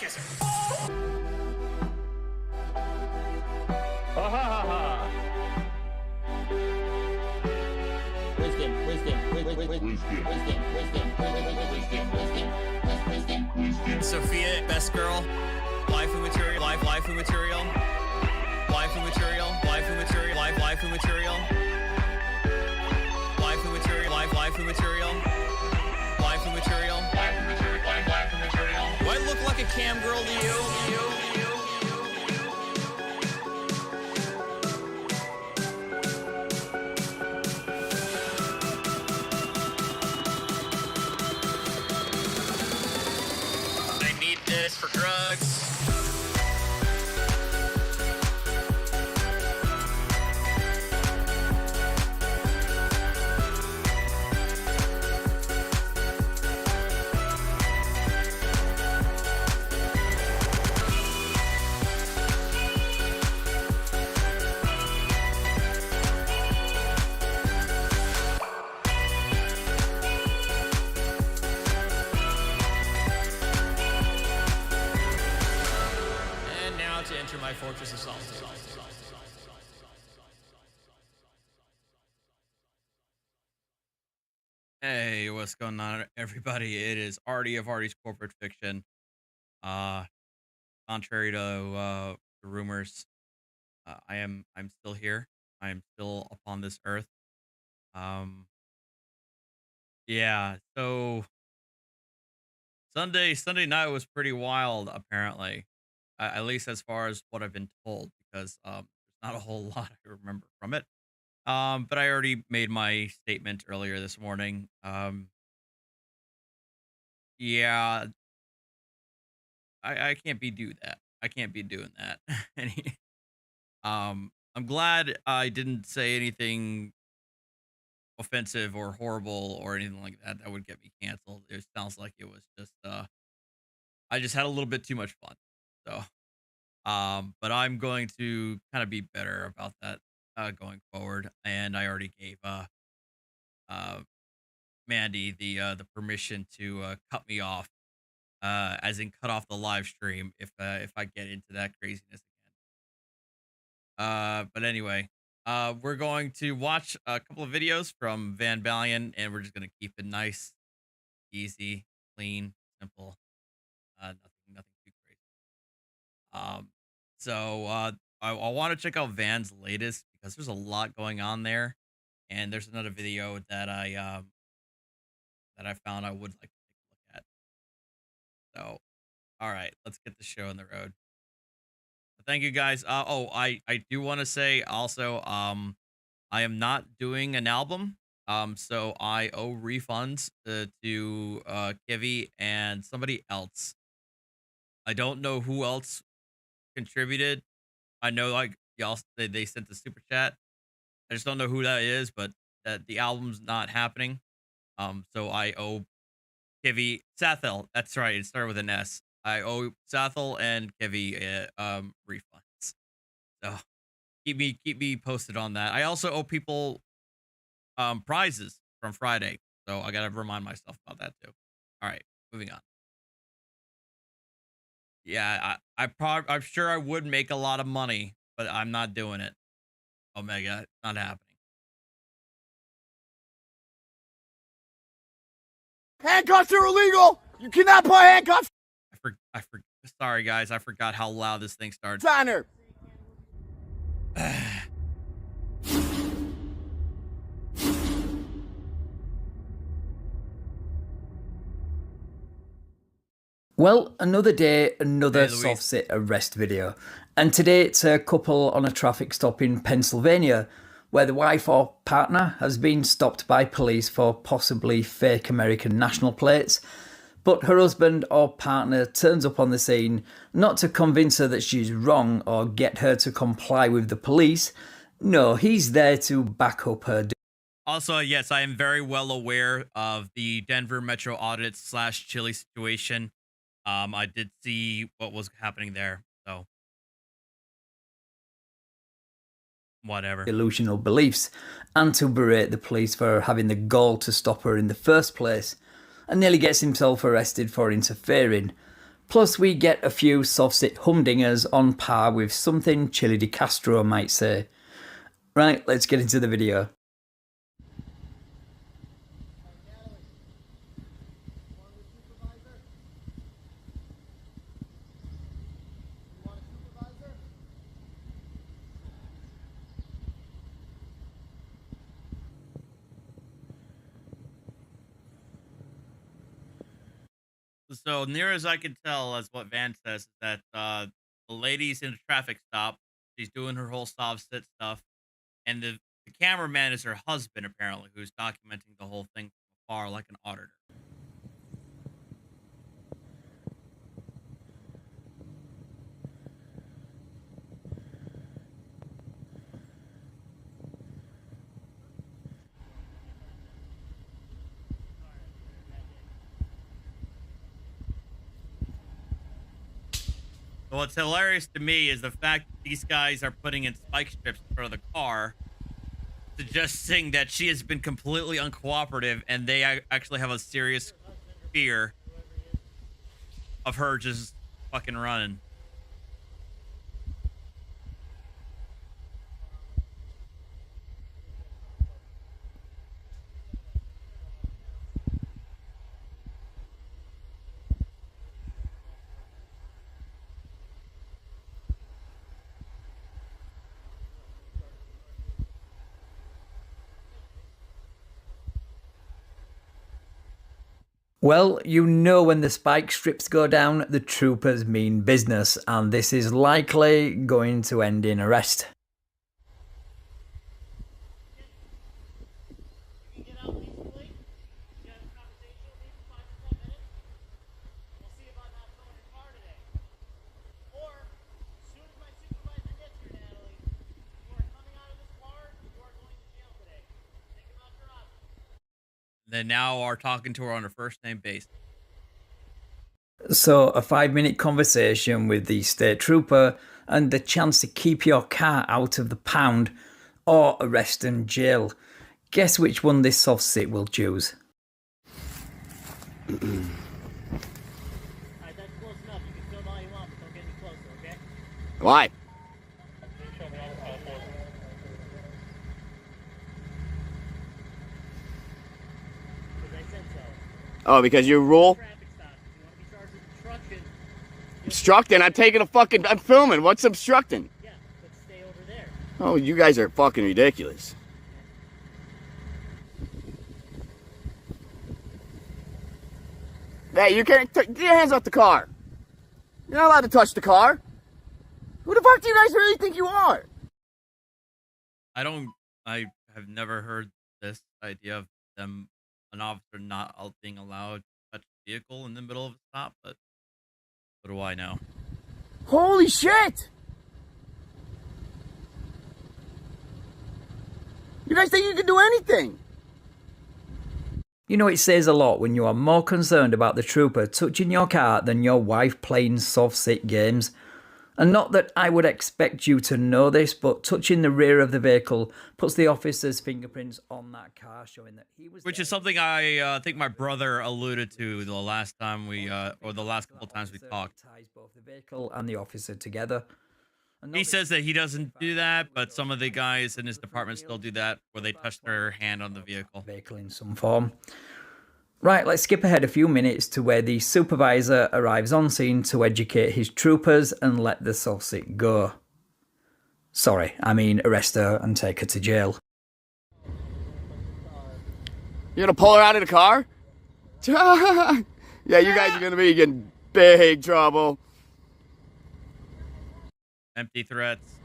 kisser. Ha ha ha ha. Wisdom. Sophia, best girl. Waifu material. Waifu material. Waifu material. Waifu material. Waifu material. Waifu material. Waifu material. Waifu material. Waifu material. Do I look like a cam girl to you? I need this for drugs. And now to enter my fortress of solitude. Hey, what's going on, everybody? It is Artie of Artie's Corporate Fiction. Contrary to the rumors, I'm still here. I am still upon this earth. Yeah. So Sunday night was pretty wild, apparently. At least as far as what I've been told, because there's not a whole lot I remember from it. But I already made my statement earlier this morning. Yeah, I can't be do that. I can't be doing that. Any- I'm glad I didn't say anything offensive or horrible or anything like that that would get me canceled. It sounds like it was just I just had a little bit too much fun. So but I'm going to kind of be better about that going forward. And I already gave uh Mandy the permission to cut me off, as in cut off the live stream if I get into that craziness again. But anyway, we're going to watch a couple of videos from Balion, and we're just gonna keep it nice, easy, clean, simple. Nothing too crazy. So I want to check out Van's latest because there's a lot going on there, and there's another video that I found I would like to take a look at. So, all right, let's get the show on the road. Thank you guys. I do want to say also, I am not doing an album. So I owe refunds to Kivy and somebody else. I don't know who else contributed. I know like y'all they sent the super chat. I just don't know who that is, but that the album's not happening. So I owe Kivy Sathel. That's right. It started with an S. I owe Sathel and Kivy refunds. So keep me posted on that. I also owe people prizes from Friday. So I gotta remind myself about that too. All right, moving on. Yeah, I'm sure I would make a lot of money, but I'm not doing it. Omega, it's not happening. Handcuffs are illegal. You cannot put handcuffs Sorry guys, I forgot how loud this thing started. on her. Well, another day, another Hey, Louise. soft sit arrest video. And today it's a couple on a traffic stop in Pennsylvania where the wife or partner has been stopped by police for possibly fake American national plates. But her husband or partner turns up on the scene not to convince her that she's wrong or get her to comply with the police. No, he's there to back up her. Also, yes, I am very well aware of the Denver Metro audit / Chili situation. I did see what was happening there, so whatever. Delusional beliefs, and to berate the police for having the gall to stop her in the first place, and nearly gets himself arrested for interfering. Plus we get a few soft-sit humdingers on par with something Chili de Castro might say. Right, let's get into the video. So near as I can tell, as what Van says, is that the lady's in a traffic stop. She's doing her whole soft sit stuff, and the cameraman is her husband, apparently, who's documenting the whole thing from afar like an auditor. So what's hilarious to me is the fact that these guys are putting in spike strips in front of the car, suggesting that she has been completely uncooperative, and they actually have a serious fear of her just fucking running. Well, you know when the spike strips go down, the troopers mean business, and this is likely going to end in arrest. They now are talking to her on a first name basis. So a 5-minute conversation with the state trooper and the chance to keep your car out of the pound or arrest and jail. Guess which one this soft sit will choose. Alright, that's close enough. You can film all you want, but don't get any closer, okay? Why? Because I said so. Oh, because you rule? Traffic stop. If you want to be charged with obstruction, Obstructing? I'm taking a fucking... I'm filming. What's obstructing? yeah, but stay over there. Oh, you guys are fucking ridiculous. Hey, you can't... Get your hands off the car. You're not allowed to touch the car. Who the fuck do you guys really think you are? I have never heard this idea of them, an officer not being allowed to touch a vehicle in the middle of a stop, but what do I know? Holy shit! You guys think you can do anything? You know, it says a lot when you are more concerned about the trooper touching your car than your wife playing soft-sit games. And not that I would expect you to know this, but touching the rear of the vehicle puts the officer's fingerprints on that car, showing that he was Which there. is something I think my brother alluded to the last time we, or the last couple times we talked. Ties both the vehicle and the officer together. And He not says that he doesn't do that, but some of the guys in his department still do that, where they touch their hand on the vehicle. Vehicle in some form. Right, let's skip ahead a few minutes to where the supervisor arrives on scene to educate his troopers and let the soft-sit go. Sorry, I mean arrest her and take her to jail. You're gonna pull her out of the car? Yeah, you guys are gonna be in big trouble. Empty threats.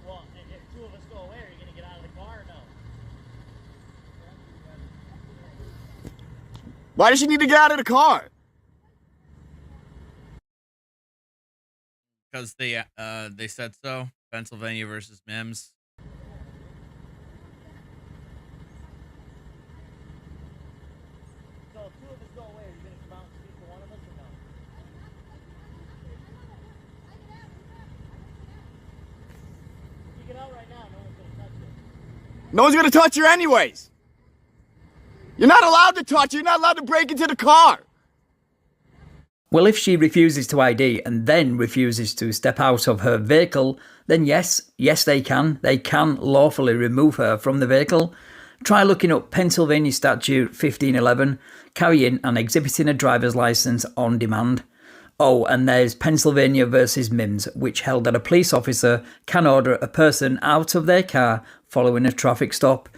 Well, and if two of us go away, are you going to get out of the car or no? Why does she need to get out of the car? Because they said so. Pennsylvania versus Mims. So if two of us go away, are you going to come out and speak for one of us or no? If you get out right now, no one's going to touch you. No one's gonna touch her anyways. You're not allowed to touch it. You're not allowed to break into the car. Well, if she refuses to ID and then refuses to step out of her vehicle, then yes, they can. They can lawfully remove her from the vehicle. Try looking up Pennsylvania Statute 1511, carrying and exhibiting a driver's license on demand. Oh, and there's Pennsylvania versus Mims, which held that a police officer can order a person out of their car following a traffic stop.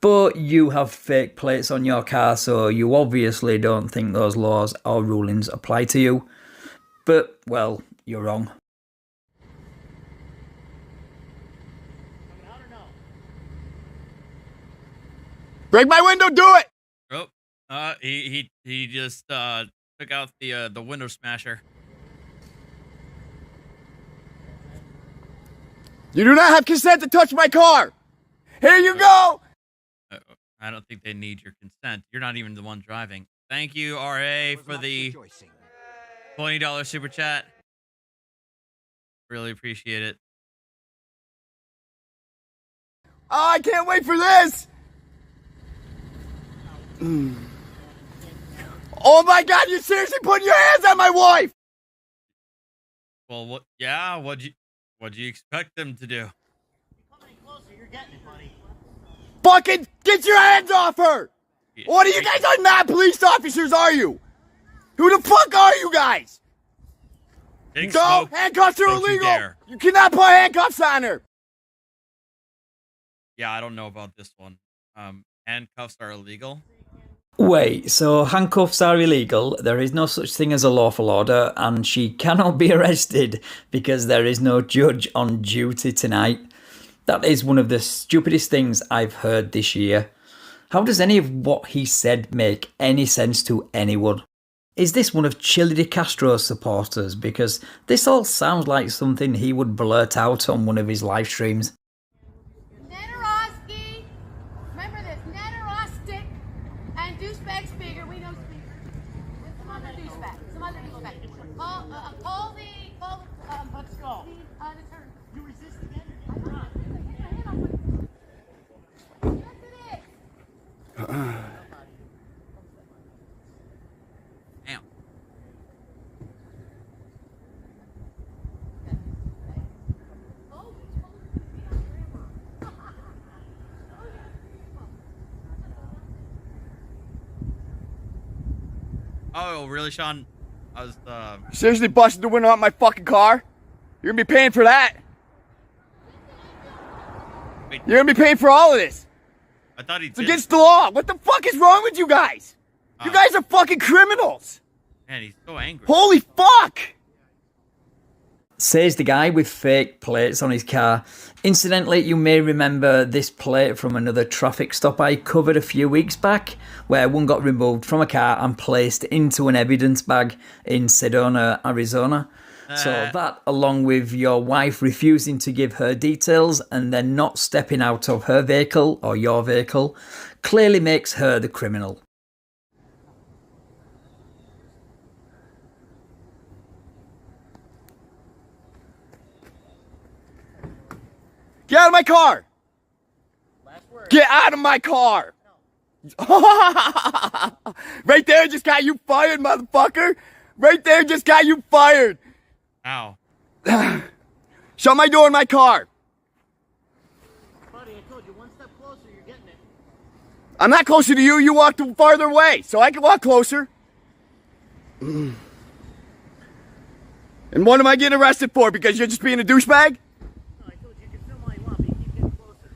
But you have fake plates on your car, so you obviously don't think those laws or rulings apply to you. But, well, you're wrong. Coming out or no? Break my window, do it! Oh, he just took out the window smasher. You do not have consent to touch my car. Here you go. I don't think they need your consent. You're not even the one driving. Thank you, RA, for the $20 super chat. Really appreciate it. Oh, I can't wait for this. Oh my God, you're seriously putting your hands on my wife? Well, what? Yeah, what'd you expect them to do? You're coming closer, you're getting it, buddy. Fucking get your hands off her! What are you guys are not police officers, are you? Who the fuck are you guys? Big No, smoke. handcuffs are Don't you illegal. dare. You cannot put handcuffs on her. Yeah, I don't know about this one. Handcuffs are illegal. Wait, so handcuffs are illegal, there is no such thing as a lawful order, and she cannot be arrested because there is no judge on duty tonight. That is one of the stupidest things I've heard this year. How does any of what he said make any sense to anyone? Is this one of Chili de Castro's supporters? Because this all sounds like something he would blurt out on one of his live streams. Netoroski, remember this, Netorostic and douchebag Speaker, we know Speaker. And some other douchebag, Call the Let's go. attorney. You resist again? Yes, it is. Damn. Oh, really, Sean? I was Seriously busted the window out my fucking car? You're gonna be paying for that. Wait, You're gonna be paying for all of this. I thought he It's did. against the law. What the fuck is wrong with you guys? You guys are fucking criminals. Man, he's so angry. Holy fuck! Says the guy with fake plates on his car. Incidentally, you may remember this plate from another traffic stop I covered a few weeks back, where one got removed from a car and placed into an evidence bag in Sedona, Arizona. So that, along with your wife refusing to give her details and then not stepping out of her vehicle or your vehicle, clearly makes her the criminal. Get out of my car! Last word. Get out of my car! Right there just got you fired, motherfucker! Right there just got you fired! Ow. Shut my door in my car! Buddy, I told you, one step closer, you're getting it. I'm not closer to you, you walked farther away, so I can walk closer. And what am I getting arrested for? Because you're just being a douchebag? No, I told you, you can film all you want, but you keep getting closer.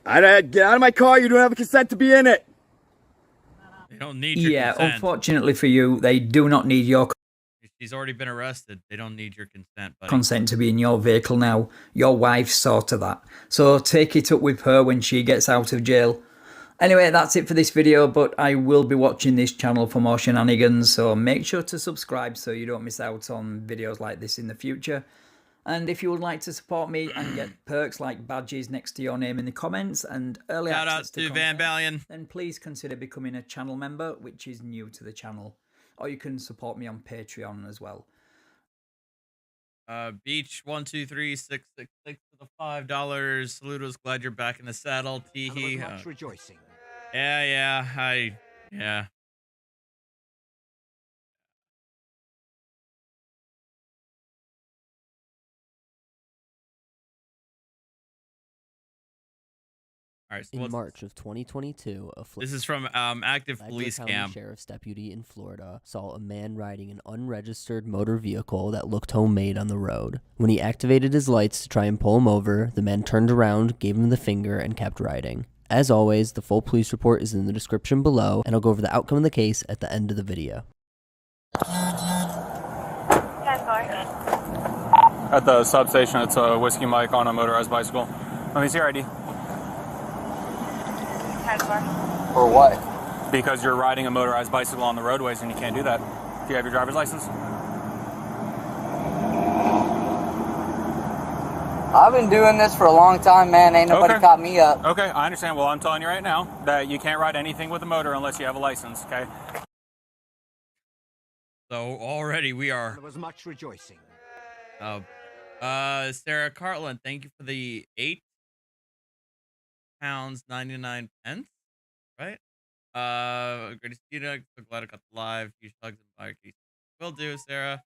Get out of my car, you don't have a consent to be in it. They don't need your Yeah, consent. unfortunately for you, they do not need your She's already been arrested. They don't need your consent, buddy. consent to be in your vehicle now. Your wife saw to that. So take it up with her when she gets out of jail. Anyway, that's it for this video, but I will be watching this channel for more shenanigans, so make sure to subscribe so you don't miss out on videos like this in the future. And if you would like to support me and get perks like badges next to your name in the comments and early Shout out access to to Van content, Balion. then please consider becoming a channel member, which is new to the channel. Or you can support me on Patreon as well. Beach 123666 for the $5. Saludos, glad you're back in the saddle. Teehee. Much rejoicing. Yeah. All right, so In March of 2022, this is from active Flagler police County cam. Sheriff's deputy in Florida saw a man riding an unregistered motor vehicle that looked homemade on the road. When he activated his lights to try and pull him over, the man turned around, gave him the finger, and kept riding. As always, the full police report is in the description below, and I'll go over the outcome of the case at the end of the video. At the substation, it's a Whiskey Mike on a motorized bicycle. Let me see your ID. For what? Because you're riding a motorized bicycle on the roadways and you can't do that. Do you have your driver's license? I've been doing this for a long time, man. Ain't nobody caught me up. Okay, I understand. Well, I'm telling you right now that you can't ride anything with a motor unless you have a license, okay? So already we are. There was much rejoicing. Sarah Cartland, thank you for the £8.99, right? Great to see you. So glad I got the live. Huge hugs and bye. Will do, Sarah.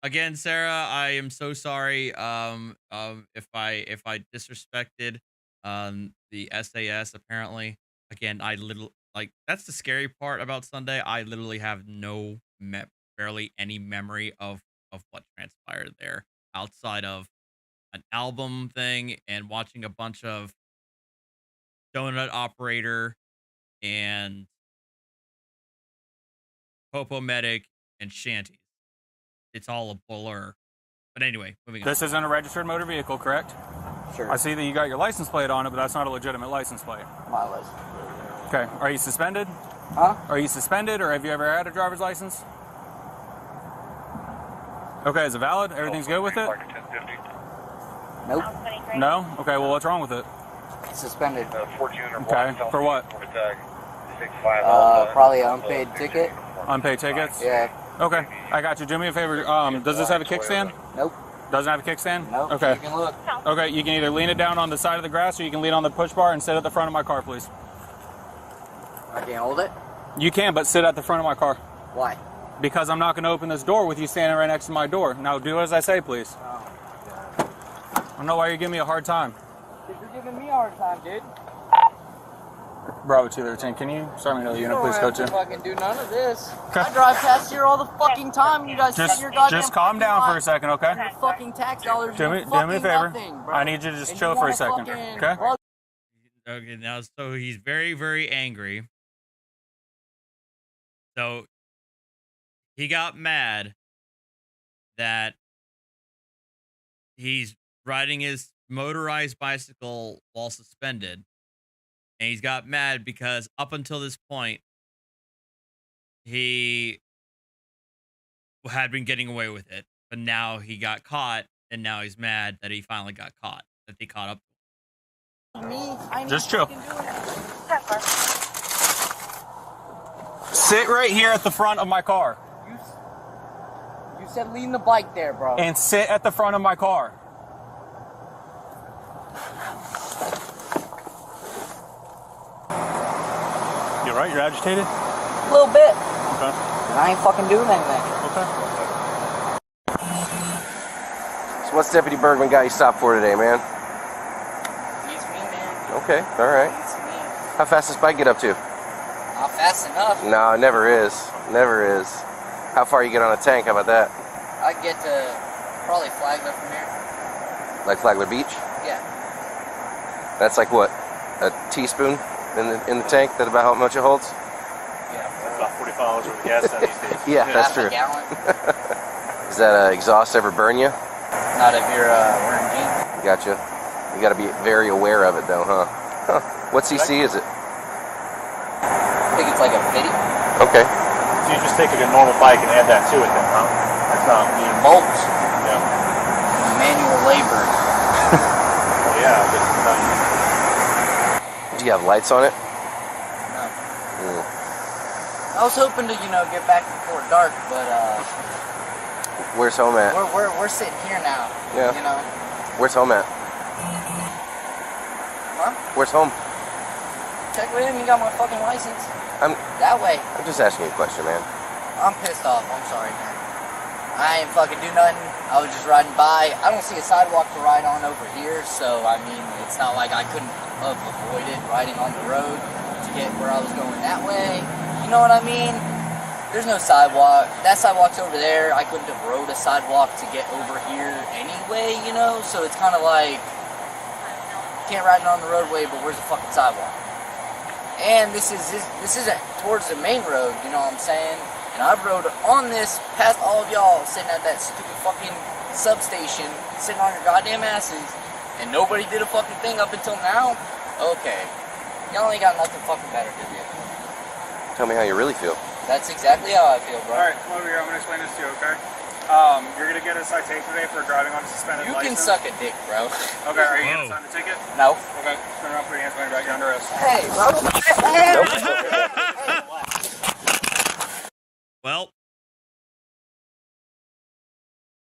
Again, Sarah, I am so sorry. If I disrespected the SAS. Apparently, again, that's the scary part about Sunday. I literally have barely any memory of what transpired there outside of an album thing and watching a bunch of Donut Operator and Popo Medic and Shanties. It's all a blur. But anyway, moving on. This isn't a registered motor vehicle, correct? Sure. I see that you got your license plate on it, but that's not a legitimate license plate. My license. Okay. Are you suspended? Huh? Are you suspended, or have you ever had a driver's license? Okay, is it valid? Everything's good with it? Nope. No? Okay, well, what's wrong with it? Suspended. Okay, for what? Probably an unpaid ticket. Unpaid tickets? Yeah. Okay, I got you. Do me a favor. Does this have a kickstand? Nope. Doesn't have a kickstand? Nope. Okay. You can look. Okay, you can either lean it down on the side of the grass or you can lean on the push bar and sit at the front of my car, please. I can't hold it? You can, but sit at the front of my car. Why? Because I'm not going to open this door with you standing right next to my door. Now, do as I say, please. Oh, I don't know why you're giving me a hard time. You're giving me a hard time, dude. Bravo 213, can you start me another unit, please, don't Coach? have to fucking do none of this. Okay. I drive past here all the fucking time. You guys sit in your goddamn Just calm down for a second, okay? Your fucking tax dollars Do me a favor. I need you to just chill for a second, okay? Okay, now, so he's very, very angry. So he got mad that he's riding his motorized bicycle while suspended. And he's got mad because up until this point, he had been getting away with it. But now he got caught, and now he's mad that he finally got caught, that they caught up. Just chill. Sit right here at the front of my car. You said lean the bike there, bro. And sit at the front of my car. You alright? You're agitated? A little bit. Okay. I ain't fucking doing anything. Okay. So what's Deputy Bergman got you stopped for today, man? He's me, man. Okay, alright. He's me. How fast does this bike get up to? Not fast enough. No, it never is. Never is. How far you get on a tank, how about that? I get to probably Flagler from here. Like Flagler Beach? Yeah. That's like what? A teaspoon in the tank? That about how much it holds? Yeah. About 45 dollars worth of gas down these days. Yeah, that's Half a true. gallon. Does that exhaust ever burn you? Not if you're wearing jeans. Gotcha. You gotta be very aware of it though, huh? What CC is it? I think it's like a 50. Okay. So you just take like a normal bike and add that to it then, huh? That's not Bolts. Yeah. Manual labor. Well, yeah, but it's not used. Do you have lights on it? No. Mm. I was hoping to, get back before dark, but Where's home at? We're sitting here now. Yeah. You know. Where's home at? Huh? Where's home? Check with him. You got my fucking license. I'm That way. just asking you a question, man. I'm pissed off. I'm sorry, man. I ain't fucking do nothing. I was just riding by. I don't see a sidewalk to ride on over here, so I mean, it's not like I couldn't have avoided riding on the road to get where I was going that way. You know what I mean? There's no sidewalk. That sidewalk's over there. I couldn't have rode a sidewalk to get over here anyway, you know? So it's kind of like, can't ride it on the roadway, but where's the fucking sidewalk? And this isn't towards the main road, you know what I'm saying? And I've rode on this past all of y'all sitting at that stupid fucking substation, sitting on your goddamn asses, and nobody did a fucking thing up until now? Okay. Y'all ain't got nothing fucking better to do. Tell me how you really feel. That's exactly how I feel, bro. Alright, come over here. I'm going to explain this to you, okay? You're going to get a citation today for driving on a suspended You license. can suck a dick, bro. Okay, are you going to sign the ticket? No. Okay, turn around, put your hands behind your back, you're under arrest. Hey, bro. Well,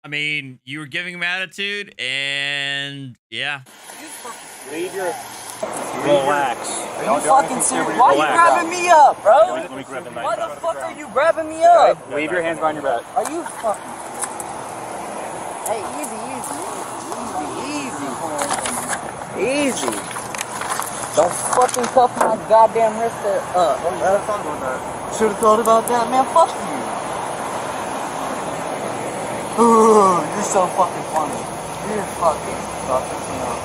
I mean, you were giving him attitude, and yeah. Leave your... Relax. Are you fucking serious? Why are you grabbing me up, bro? Let me grab the knife. Why the fuck are you grabbing me up? Leave your hands behind your back. Are you fucking... Hey, easy. Don't fucking cuff my goddamn wrist up. Should have thought about that, man. Fuck you. Ooh, you're so fucking funny. You're fucking you know.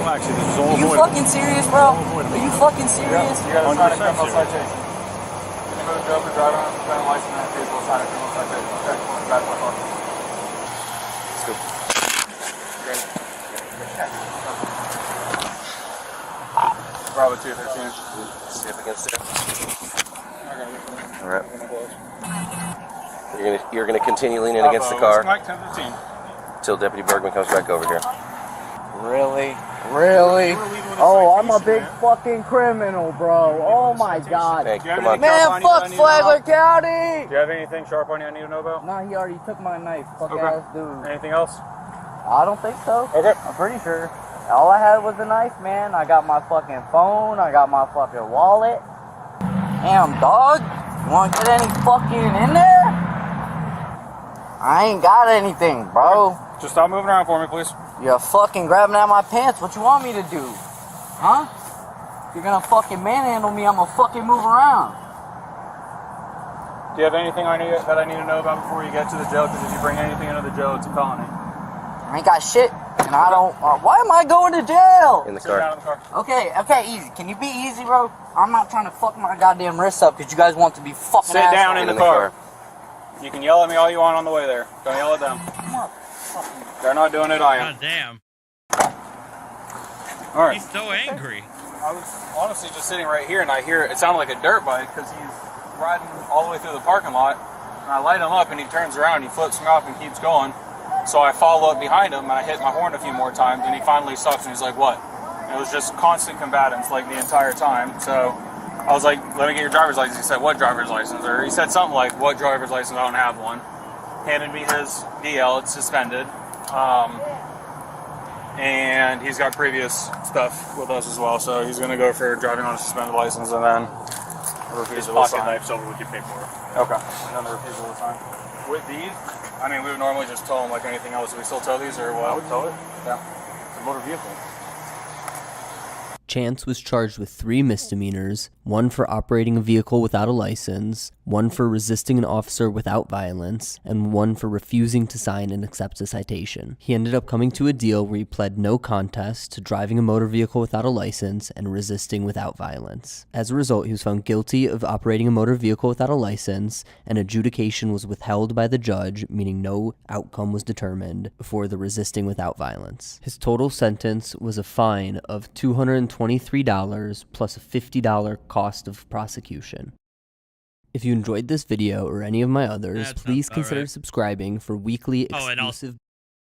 Relax, this is all Are you fucking serious, bro? Are you fucking serious? You got to sign a criminal citation. You're going to go to jail for driving on a suspended license and vehicle, sign a criminal citation. Okay, back to my car. Let's go. Bravo 213. See if against there. Okay. All right. You're gonna continue leaning against the car Mike 1015. till Deputy Bergman comes back over here. Really? Oh, I'm a big fucking criminal, bro. Oh my god. Hey, come on. Man, fuck Flagler County! Do you have anything sharp on you I need to know about? Nah, he already took my knife, fuck Okay. ass dude. Anything else? I don't think so. Okay. I'm pretty sure. All I had was a knife, man. I got my fucking phone. I got my fucking wallet. Damn, dog. You wanna get any fucking in there? I ain't got anything, bro. Just stop moving around for me, please. You're fucking grabbing at my pants. What you want me to do? Huh? If you're gonna fucking manhandle me, I'm gonna fucking move around. Do you have anything that I need to know about before you get to the jail? Because if you bring anything into the jail, it's a felony. I ain't got shit, and I don't... why am I going to jail? In the Sit down car. in the car. Okay, easy. Can you be easy, bro? I'm not trying to fuck my goddamn wrists up because you guys want to be fucking Sit down assholes. in the car. You can yell at me all you want on the way there. Don't yell at them. They're not doing it, I am. God damn. All right. He's so angry. I was honestly just sitting right here, and I hear it sounded like a dirt bike because he's riding all the way through the parking lot. And I light him up, and he turns around, he flips me off, and keeps going. So I follow up behind him, and I hit my horn a few more times, and he finally stops, and he's like, "What?" And it was just constant combatants, like the entire time. So I was like, "Let me get your driver's license." He said, "What driver's license?" Or he said something like, "What driver's license? I don't have one." Handed me his DL. It's suspended. And he's got previous stuff with us as well, so he's going to go for driving on a suspended license and then a refusal to sign. knife's over with your paperwork. Okay, and then the refusal to sign. With these, I mean, we would normally just tow them like anything else. Do we still tow these or what? I would tow it. Yeah. It's a motor vehicle. Chance was charged with 3 misdemeanors, 1 for operating a vehicle without a license, 1 for resisting an officer without violence, and 1 for refusing to sign and accept a citation. He ended up coming to a deal where he pled no contest to driving a motor vehicle without a license and resisting without violence. As a result, he was found guilty of operating a motor vehicle without a license, and adjudication was withheld by the judge, meaning no outcome was determined for the resisting without violence. His total sentence was a fine of $223 plus a $50 cost of prosecution. If you enjoyed this video or any of my others, please consider subscribing for weekly exclusive...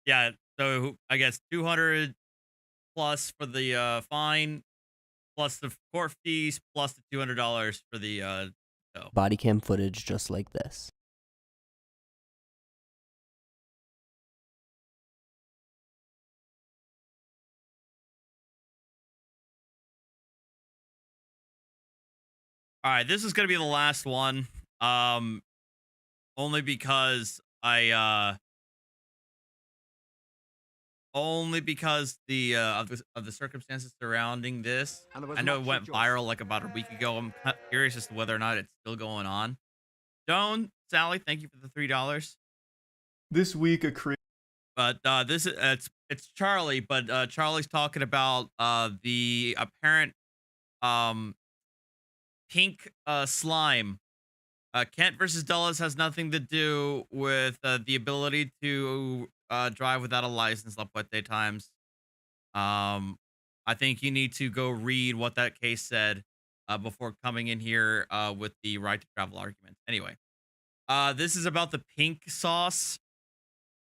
Yeah, so I guess 200 plus for the fine, plus the court fees, plus the $200 for the body cam footage just like this. All right, this is gonna be the last one. Only because of the circumstances surrounding this. I know it went viral like about a week ago. I'm curious as to whether or not it's still going on. Joan, Sally, thank you for the $3. This week, a creator. But this is it's Charlie, but Charlie's talking about the apparent pink slime. Kent versus Dulles has nothing to do with the ability to drive without a license la puente times. I think you need to go read what that case said before coming in here with the right to travel argument. Anyway, this is about the pink sauce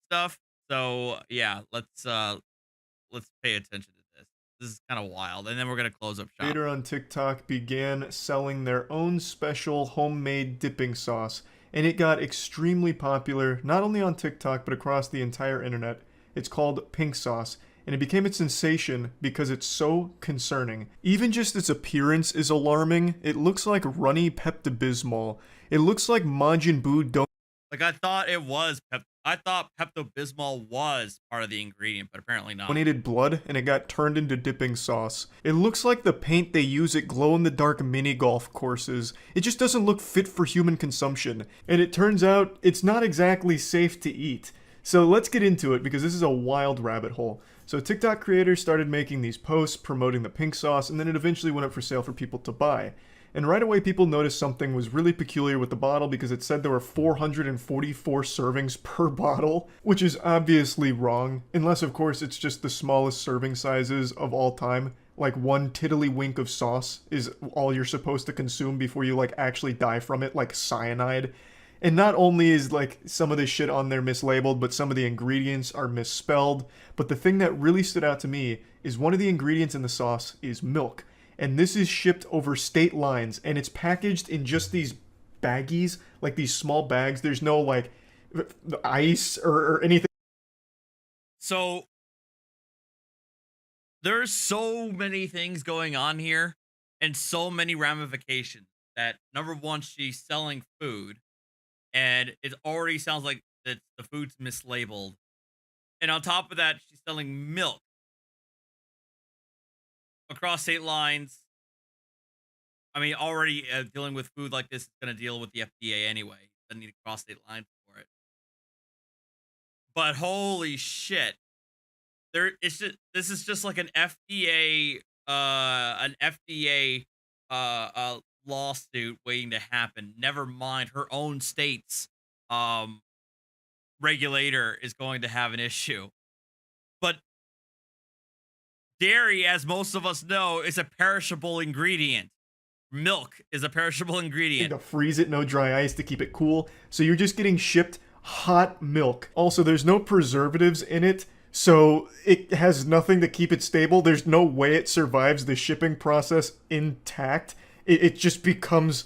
stuff. So yeah, let's pay attention to this. This is kind of wild, and then we're gonna close up shop. Creator on TikTok began selling their own special homemade dipping sauce, and it got extremely popular, not only on TikTok, but across the entire internet. It's called pink sauce, and it became a sensation because it's so concerning. Even just its appearance is alarming. It looks like runny Pepto-Bismol. It looks like Majin Buu Like, I thought it was I thought Pepto-Bismol was part of the ingredient, but apparently not. donated blood, and it got turned into dipping sauce. It looks like the paint they use at glow-in-the-dark mini golf courses. It just doesn't look fit for human consumption. And it turns out it's not exactly safe to eat. So let's get into it, because this is a wild rabbit hole. So TikTok creators started making these posts promoting the pink sauce, and then it eventually went up for sale for people to buy. And right away people noticed something was really peculiar with the bottle, because it said there were 444 servings per bottle, which is obviously wrong, unless of course it's just the smallest serving sizes of all time. Like one tiddlywink of sauce is all you're supposed to consume before you like actually die from it, like cyanide. And not only is like some of this shit on there mislabeled, but some of the ingredients are misspelled. But the thing that really stood out to me is one of the ingredients in the sauce is milk. And this is shipped over state lines, and it's packaged in just these baggies, like these small bags. There's no like ice or anything. So there's so many things going on here and so many ramifications that, number one, she's selling food, and it already sounds like that the food's mislabeled. And on top of that, she's selling milk across state lines. I mean, already dealing with food like this is going to deal with the FDA anyway. Doesn't need to cross state lines for it. But holy shit, this is just like an FDA lawsuit waiting to happen. Never mind, her own state's regulator is going to have an issue. But dairy, as most of us know, is a perishable ingredient. Milk is a perishable ingredient. To freeze it, no dry ice to keep it cool. So you're just getting shipped hot milk. Also, there's no preservatives in it, so it has nothing to keep it stable. There's no way it survives the shipping process intact. It just becomes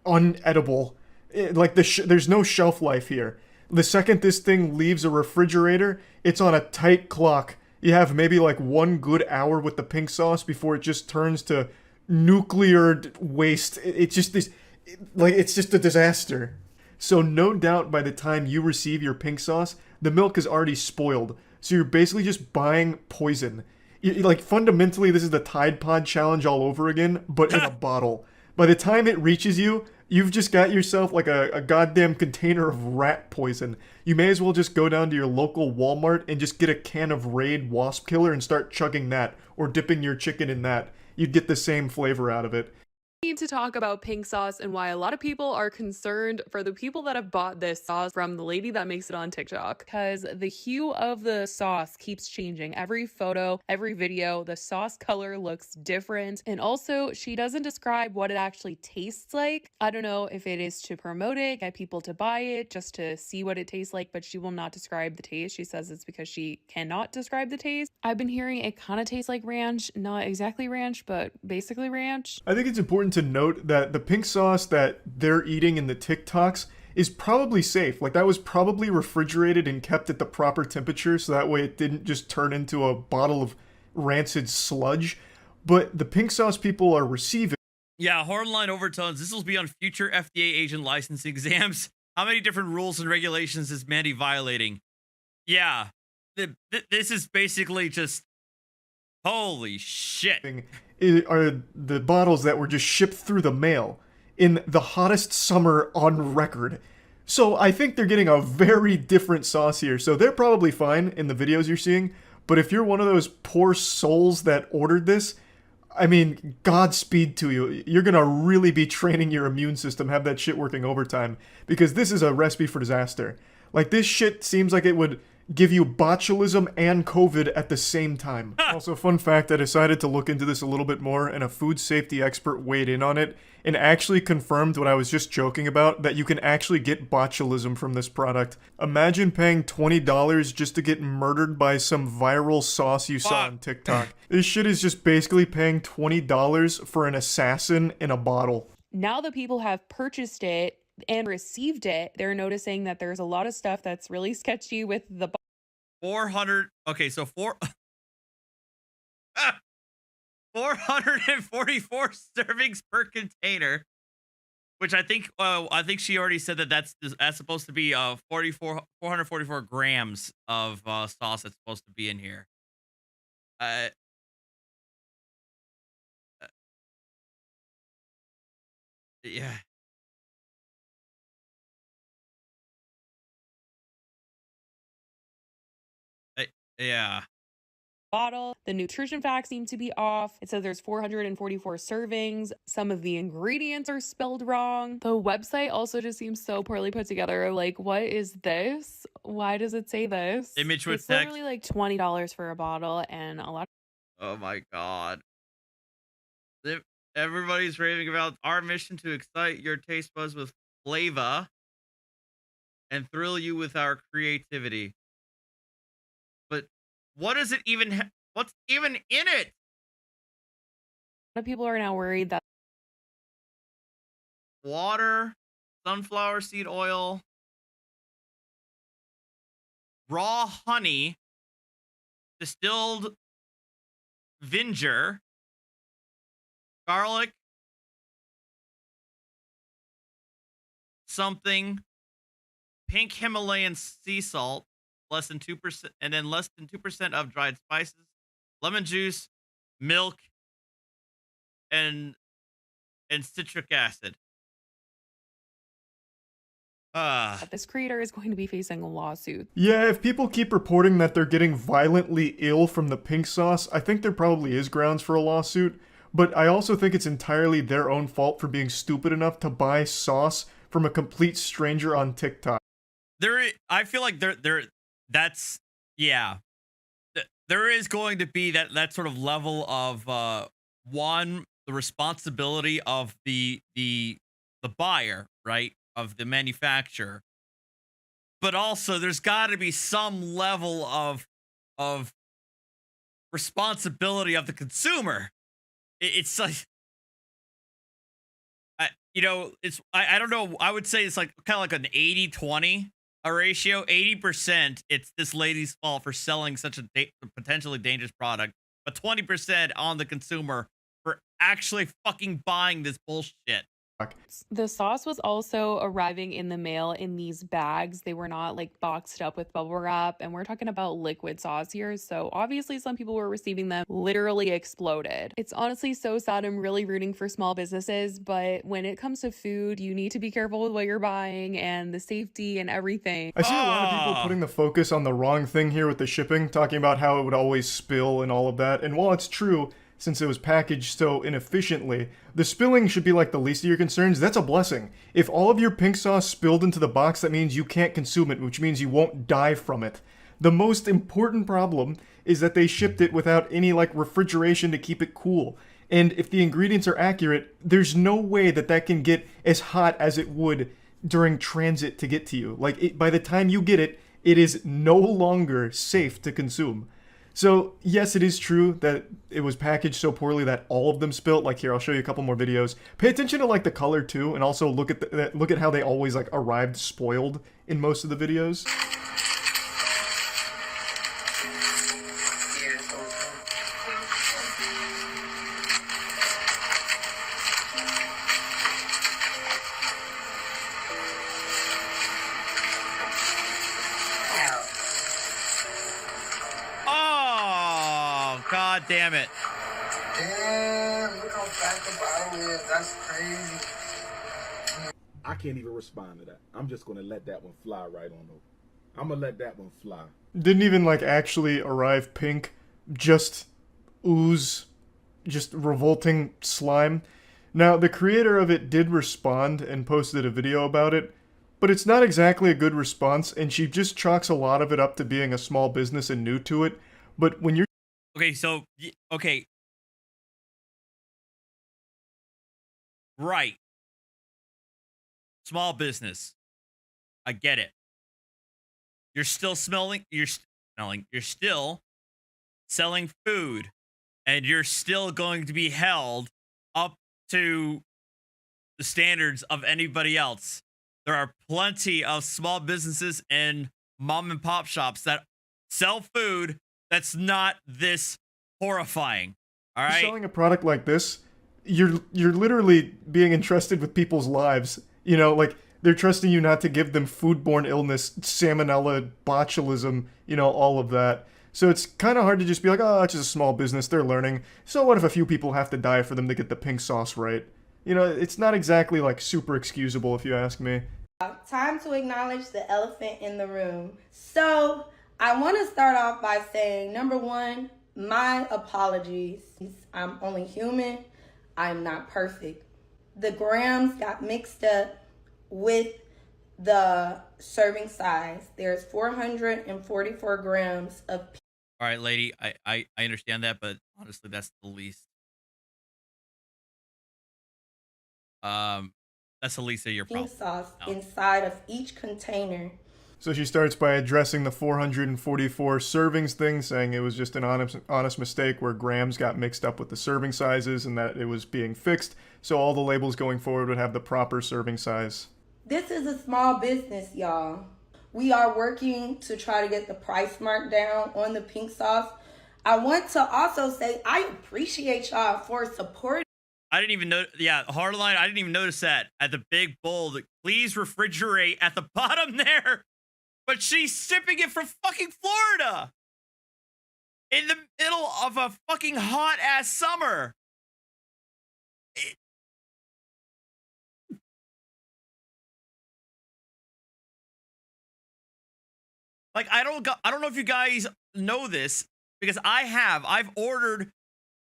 unedible. There's no shelf life here. The second this thing leaves a refrigerator, it's on a tight clock. You have maybe like 1 good hour with the pink sauce before it just turns to nuclear waste. It's just a disaster. So no doubt by the time you receive your pink sauce, the milk is already spoiled. So you're basically just buying poison. Like, fundamentally, this is the Tide Pod challenge all over again, but in a bottle. By the time it reaches you, you've just got yourself like a goddamn container of rat poison. You may as well just go down to your local Walmart and just get a can of Raid Wasp Killer and start chugging that, or dipping your chicken in that. You'd get the same flavor out of it. We need to talk about pink sauce and why a lot of people are concerned for the people that have bought this sauce from the lady that makes it on TikTok, because the hue of the sauce keeps changing. Every photo, every video, the sauce color looks different. And also, she doesn't describe what it actually tastes like. I don't know if it is to promote it, get people to buy it just to see what it tastes like, but she will not describe the taste. She says it's because she cannot describe the taste. I've been hearing it kind of tastes like ranch, not exactly ranch, but basically ranch. I think it's important to note that the pink sauce that they're eating in the TikToks is probably safe. Like, that was probably refrigerated and kept at the proper temperature, so that way it didn't just turn into a bottle of rancid sludge. But the pink sauce people are receiving Yeah, Hornline overtones. This will be on future FDA agent licensing exams. How many different rules and regulations is Mandy violating? Yeah, this is basically just holy shit. Are the bottles that were just shipped through the mail in the hottest summer on record. So I think they're getting a very different sauce here. So they're probably fine in the videos you're seeing, but if you're one of those poor souls that ordered this, I mean, Godspeed to you. You're gonna really be training your immune system, have that shit working overtime, because this is a recipe for disaster. Like, this shit seems like it would give you botulism and COVID at the same time. Also, fun fact, I decided to look into this a little bit more, and a food safety expert weighed in on it, and actually confirmed what I was just joking about, that you can actually get botulism from this product. Imagine paying $20 just to get murdered by some viral sauce you saw on TikTok. This shit is just basically paying $20 for an assassin in a bottle. Now that people have purchased it and received it, they're noticing that there's a lot of stuff that's really sketchy with the 400. Okay, so 444 servings per container, which I think she already said that's supposed to be 444 grams of sauce that's supposed to be in here. Yeah. Yeah. bottle. The nutrition facts seem to be off. It says there's 444 servings. Some of the ingredients are spelled wrong. The website also just seems so poorly put together. Like, what is this? Why does it say this? Image with it's text. literally like $20 for a bottle, and a lot. Oh my god. Everybody's raving about our mission to excite your taste buds with flavor and thrill you with our creativity. But what does it even what's even in it? A lot of people are now worried that water, sunflower seed oil, raw honey, distilled vinegar, garlic, something, pink Himalayan sea salt, less than 2%, and then less than 2% of dried spices, lemon juice, milk, and citric acid. this creator is going to be facing a lawsuit. Yeah, if people keep reporting that they're getting violently ill from the pink sauce, I think there probably is grounds for a lawsuit. But I also think it's entirely their own fault for being stupid enough to buy sauce from a complete stranger on TikTok. I feel like that's, yeah. There is going to be that sort of level of, one, the responsibility of the buyer, right? Of the manufacturer. But also there's got to be some level of responsibility of the consumer. It's like, I don't know. I would say it's like kind of like an 80-20 ratio. 80% it's this lady's fault for selling such a potentially dangerous product, but 20% on the consumer for actually fucking buying this bullshit. The sauce was also arriving in the mail in these bags. They were not like boxed up with bubble wrap, and we're talking about liquid sauce here. So obviously some people were receiving them literally exploded. It's honestly so sad. I'm really rooting for small businesses, but when it comes to food, you need to be careful with what you're buying and the safety and everything. I see a lot of people putting the focus on the wrong thing here with the shipping, talking about how it would always spill and all of that. And while it's true, since it was packaged so inefficiently, the spilling should be like the least of your concerns. That's a blessing. If all of your pink sauce spilled into the box, that means you can't consume it, which means you won't die from it. The most important problem is that they shipped it without any like refrigeration to keep it cool. And if the ingredients are accurate, there's no way that can get as hot as it would during transit to get to you. Like, by the time you get it, it is no longer safe to consume. So, yes, it is true that it was packaged so poorly that all of them spilt. Like, here, I'll show you a couple more videos. Pay attention to, like, the color, too, and also look at how they always, like, arrived spoiled in most of the videos. God damn it. Damn, look how fat the bottle is. That's crazy. I can't even respond to that. I'm just gonna let that one fly right on over. I'm gonna let that one fly. Didn't even like actually arrive pink, just ooze, just revolting slime. Now, the creator of it did respond and posted a video about it, but it's not exactly a good response, and she just chalks a lot of it up to being a small business and new to it. But when you're... Okay, so, okay. Right. Small business. I get it. You're still you're still selling food, and you're still going to be held up to the standards of anybody else. There are plenty of small businesses and mom and pop shops that sell food that's not this horrifying. All right. Selling a product like this, you're literally being entrusted with people's lives. You know, like, they're trusting you not to give them foodborne illness, salmonella, botulism, you know, all of that. So it's kind of hard to just be like, oh, it's just a small business, they're learning. So what if a few people have to die for them to get the pink sauce right? You know, it's not exactly, like, super excusable, if you ask me. Time to acknowledge the elephant in the room. So I want to start off by saying, number one, my apologies. I'm only human. I'm not perfect. The grams got mixed up with the serving size. There's 444 grams of... All right, lady, I understand that, but honestly, that's the least. That's the least of your problem. Pink sauce inside of each container. So she starts by addressing the 444 servings thing, saying it was just an honest mistake where grams got mixed up with the serving sizes and that it was being fixed, so all the labels going forward would have the proper serving size. This is a small business, y'all. We are working to try to get the price mark down on the pink sauce. I want to also say I appreciate y'all for supporting. I didn't even know. Yeah, Hardline, I didn't even notice that at the big bold. Please refrigerate at the bottom there. But she's sipping it from fucking Florida in the middle of a fucking hot ass summer. Like, I don't know if you guys know this, because I've ordered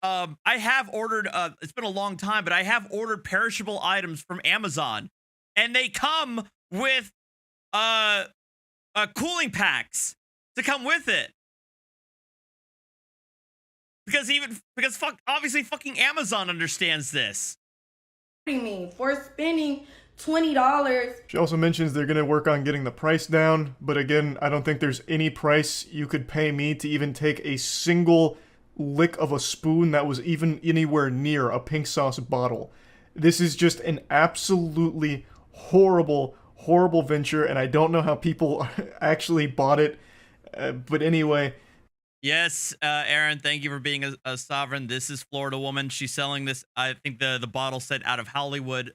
it's been a long time, but I have ordered perishable items from Amazon, and they come with cooling packs to come with it. Because obviously fucking Amazon understands this. Me for spending $20. She also mentions they're going to work on getting the price down, but again, I don't think there's any price you could pay me to even take a single lick of a spoon that was even anywhere near a pink sauce bottle. This is just an absolutely horrible venture, and I don't know how people actually bought it, but anyway. Yes, Aaron, thank you for being a sovereign. This is Florida woman. She's selling this, I think the bottle said out of Hollywood,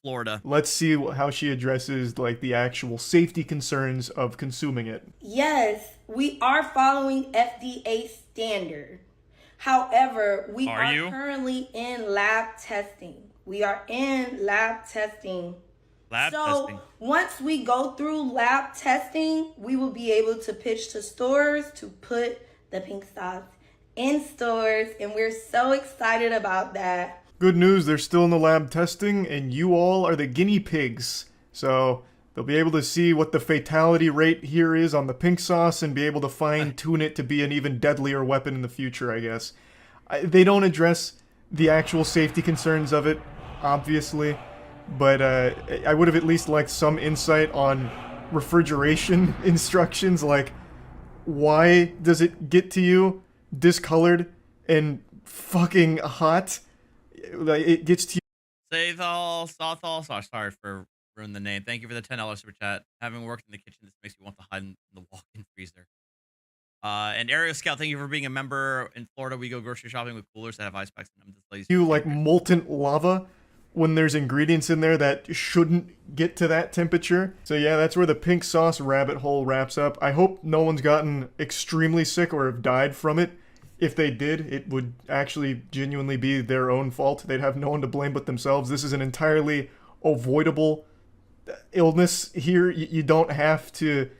Florida. Let's see how she addresses like the actual safety concerns of consuming it. Yes, we are following FDA standard. However, we are currently in lab testing. So once we go through lab testing, we will be able to pitch to stores to put the pink sauce in stores, and we're so excited about that. Good news, they're still in the lab testing, and you all are the guinea pigs. So they'll be able to see what the fatality rate here is on the pink sauce and be able to fine-tune it to be an even deadlier weapon in the future, I guess. They don't address the actual safety concerns of it, obviously, but I would have at least liked some insight on refrigeration instructions, like why does it get to you discolored and fucking hot? Like, it gets to you. Sothal, sorry for ruining the name. Thank you for the $10 super chat. Having worked in the kitchen, this makes me want to hide in the walk-in freezer. And Aerial Scout, thank you for being a member. In Florida, we go grocery shopping with coolers that have ice packs in them. Displays you like molten lava when there's ingredients in there that shouldn't get to that temperature. So yeah, that's where the pink sauce rabbit hole wraps up. I hope no one's gotten extremely sick or have died from it. if they did, it would actually genuinely be their own fault. They'd have no one to blame but themselves. This is an entirely avoidable illness here. You don't have to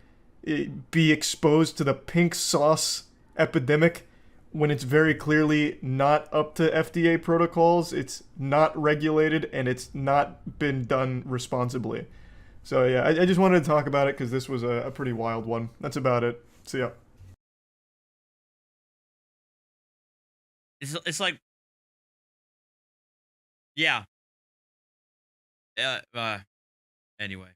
be exposed to the pink sauce epidemic when it's very clearly not up to FDA protocols. It's not regulated, and it's not been done responsibly. So yeah, I just wanted to talk about it because this was a pretty wild one. That's about it. See ya. It's like, yeah. Anyway,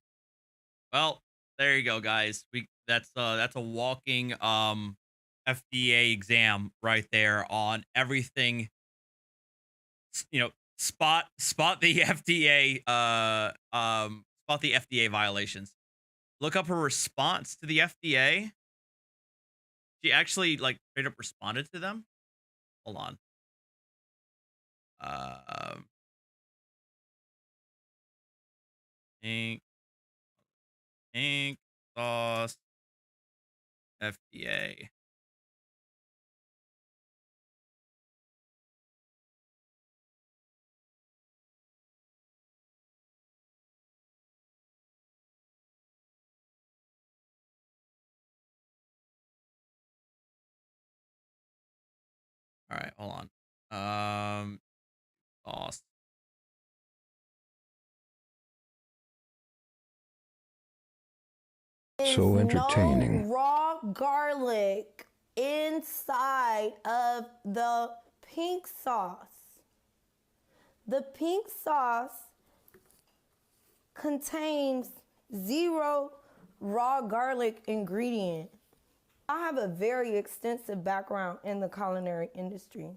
well, there you go, guys. That's a walking FDA exam right there on everything. You know, spot the FDA spot the FDA violations. Look up her response to the FDA. She actually like straight up responded to them. Hold on. Pink sauce FDA. All right, hold on. Sauce. So entertaining. No raw garlic inside of the pink sauce. The pink sauce contains 0 raw garlic ingredient. I have a very extensive background in the culinary industry.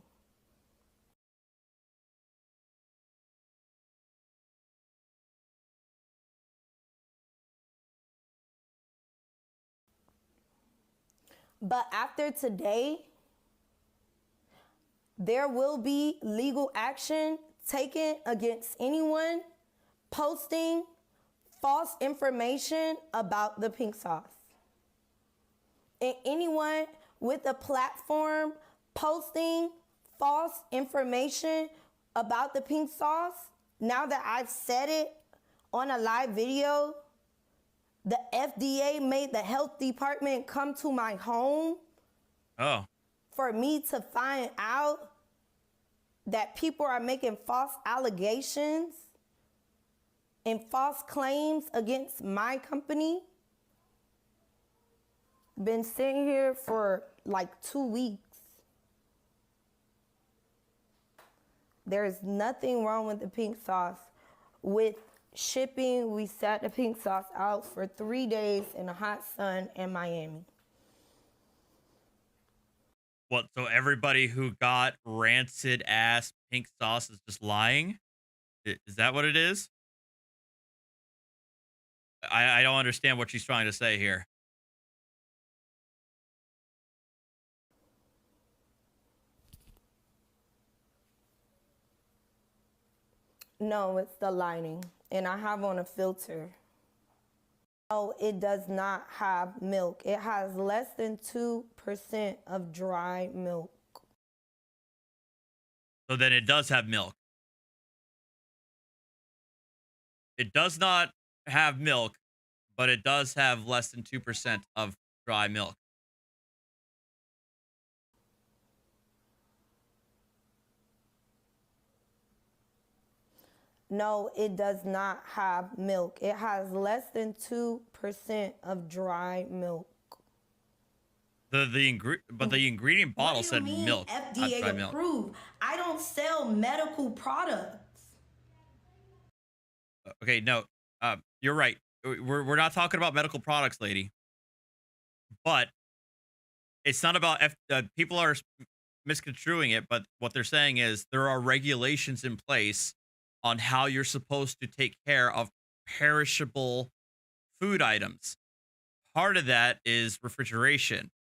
But after today, there will be legal action taken against anyone posting false information about the pink sauce. And anyone with a platform posting false information about the pink sauce, now that I've said it on a live video, the FDA made the health department come to my home for me to find out that people are making false allegations and false claims against my company. Been sitting here for like 2 weeks. There's nothing wrong with the pink sauce. With shipping, we sat the pink sauce out for 3 days in the hot sun in Miami. What, so everybody who got rancid ass pink sauce is just lying? Is that what it is? I don't understand what she's trying to say here. No, it's the lining. And I have on a filter. No, it does not have milk. It has less than 2% of dry milk. So then it does have milk. It does not have milk, but it does have less than 2% of dry milk. No, it does not have milk. It has less than 2% of dry milk. But the ingredient bottle said milk, not dry FDA milk. approved. I don't sell medical products. Okay, no, you're right. We're not talking about medical products, lady. But it's not about people are misconstruing it. But what they're saying is there are regulations in place on how you're supposed to take care of perishable food items. Part of that is refrigeration.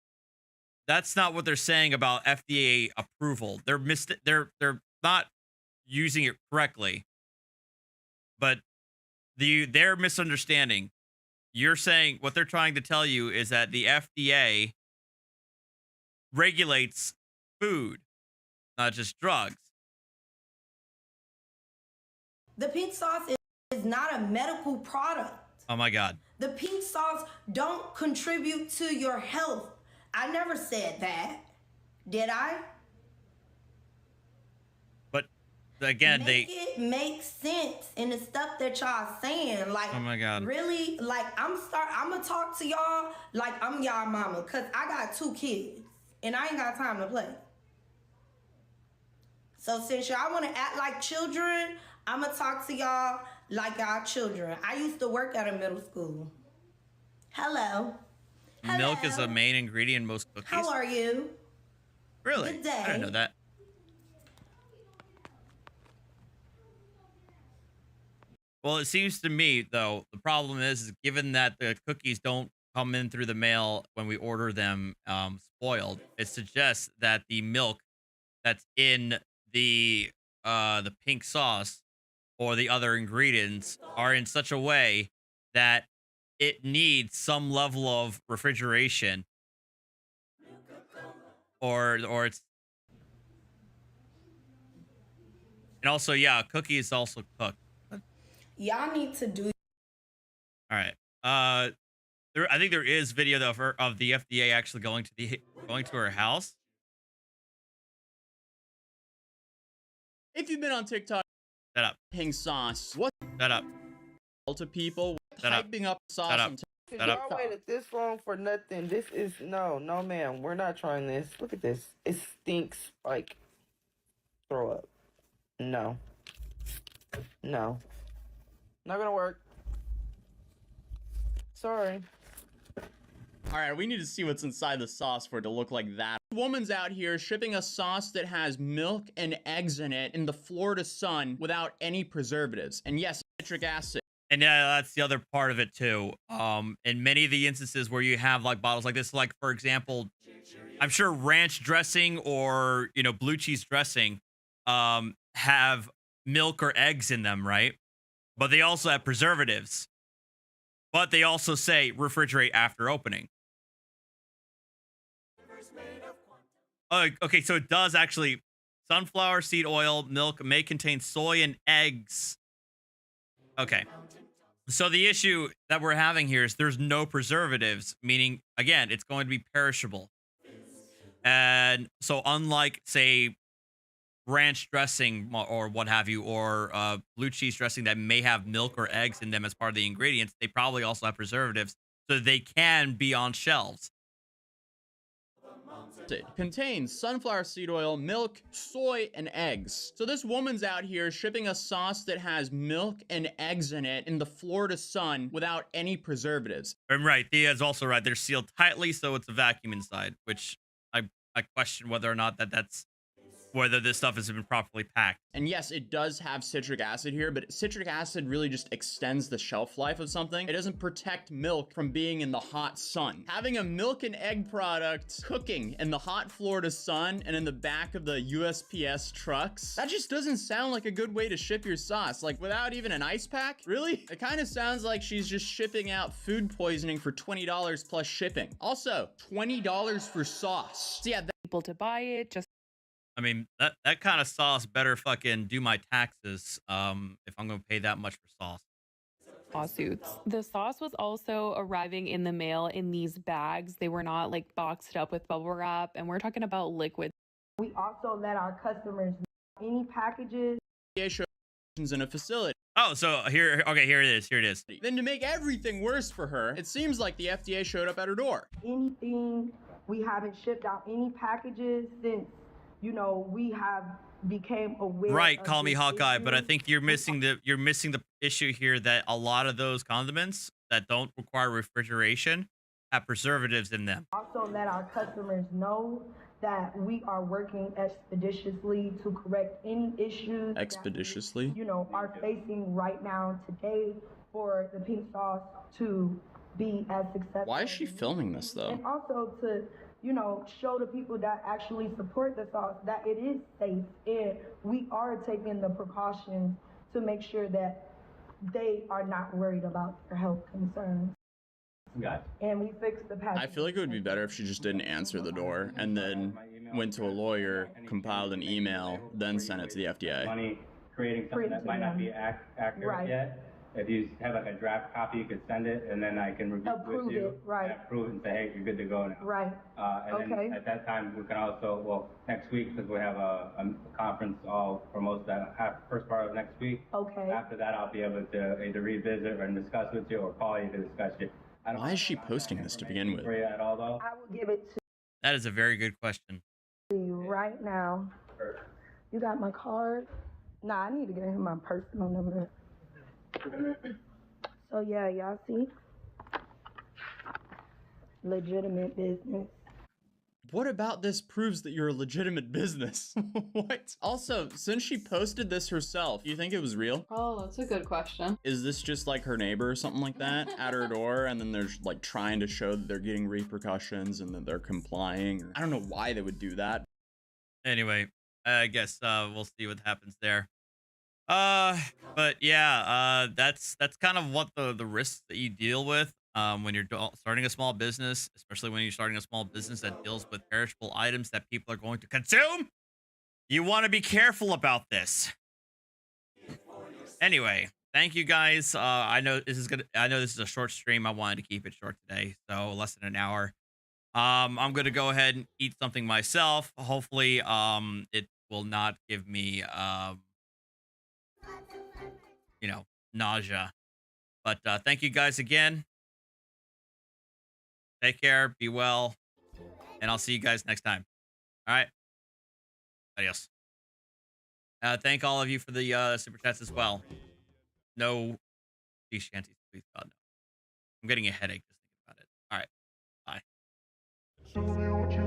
That's not what they're saying about FDA approval. They're not using it correctly. But their misunderstanding. You're saying what they're trying to tell you is that the FDA regulates food, not just drugs. The pink sauce is not a medical product. Oh my God. The pink sauce don't contribute to your health. I never said that. Did I? But again, it makes sense in the stuff that y'all saying. Like, oh my God. Really? Like, I'm gonna talk to y'all like I'm y'all mama, cause I got 2 kids and I ain't got time to play. So since y'all wanna act like children, I'm gonna talk to y'all like y'all children. I used to work at a middle school. Hello. Milk is a main ingredient in most cookies. How are you? Really? Good day. I didn't know that. Well, it seems to me, though, the problem is given that the cookies don't come in through the mail when we order them spoiled, it suggests that the milk that's in the pink sauce or the other ingredients are in such a way that it needs some level of refrigeration or it's, and also, yeah, a cookie is also cooked. Y'all need to do. All right. I think there is video though of the FDA actually going to her house. If you've been on TikTok, Shut up. pink sauce, what Shut up. to people Shut up. hyping up sauce Shut up. on Shut up. Y'all waited this long for nothing. This is no, ma'am. We're not trying this. Look at this. It stinks like throw up. No. Not gonna work. Sorry. All right, we need to see what's inside the sauce for it to look like that. Woman's out here shipping a sauce that has milk and eggs in it in the Florida sun without any preservatives. And yes, citric acid. And yeah, that's the other part of it too. In many of the instances where you have like bottles like this, like for example, I'm sure ranch dressing or blue cheese dressing have milk or eggs in them, right? But they also have preservatives. But they also say refrigerate after opening. Okay, so it does actually. Sunflower seed oil, milk may contain soy and eggs. Okay. So the issue that we're having here is there's no preservatives, meaning, again, it's going to be perishable. And so unlike, say, ranch dressing or what have you, or blue cheese dressing that may have milk or eggs in them as part of the ingredients, they probably also have preservatives, so they can be on shelves. It contains sunflower seed oil, milk, soy, and eggs. So this woman's out here shipping a sauce that has milk and eggs in it in the Florida sun without any preservatives. I'm right. Thea's also right. They're sealed tightly, so it's a vacuum inside, which I question whether or not that's whether this stuff has been properly packed. And yes, it does have citric acid here, but citric acid really just extends the shelf life of something. It doesn't protect milk from being in the hot sun. Having a milk and egg product cooking in the hot Florida sun and in the back of the USPS trucks, that just doesn't sound like a good way to ship your sauce. Like without even an ice pack? Really? It kind of sounds like she's just shipping out food poisoning for $20 plus shipping. Also, $20 for sauce. So yeah, people to buy it just. I mean, that kind of sauce better fucking do my taxes if I'm going to pay that much for sauce. Lawsuits. The sauce was also arriving in the mail in these bags. They were not like boxed up with bubble wrap, and we're talking about liquid. We also let our customers know any packages. In a facility. Oh, so here it is. Then to make everything worse for her, it seems like the FDA showed up at her door. Anything, we haven't shipped out any packages since we have became aware. Right, call me Hawkeye, but I think you're missing the issue here that a lot of those condiments that don't require refrigeration have preservatives in them. Also let our customers know that we are working expeditiously to correct any issues expeditiously that we, are facing right now today for the pink sauce to be as successful. Why is she filming this though? And also to show the people that actually support the sauce that it is safe, and we are taking the precautions to make sure that they are not worried about their health concerns. Got it. And we fixed the package. I feel like it would be better if she just didn't answer the door and then went to a lawyer, compiled an email, then sent it to the FDA. Money creating something that might not be accurate yet. If you have like a draft copy, you could send it, and then I can review it with you. Approve it and say, hey, you're good to go now. And then at that time, we can also, well, next week, because we have a conference all for most of that first part of next week. After that, I'll be able to either revisit or discuss with you or call you to discuss it. Why is she posting this to begin with? At all, though? I will give it to That is a very good question. you right now. You got my card? Nah, I need to get him my personal number. So yeah, y'all see? Legitimate business. What about this proves that you're a legitimate business? What? Also, since she posted this herself, do you think it was real? Oh, that's a good question. Is this just like her neighbor or something like that at her door, and then they're like trying to show that they're getting repercussions and that they're complying? I don't know why they would do that. Anyway, I guess we'll see what happens there. But yeah, that's kind of what the risks that you deal with when you're starting a small business, especially when you're starting a small business that deals with perishable items that people are going to consume. You want to be careful about this. Anyway, thank you guys. I know this is a short stream. I wanted to keep it short today, so less than an hour. I'm gonna go ahead and eat something myself. Hopefully, it will not give me nausea. But thank you guys again. Take care, be well, and I'll see you guys next time. All right. Adios. Thank all of you for the super chats as well. No sea shanties, please God, no. I'm getting a headache just thinking about it. All right. Bye.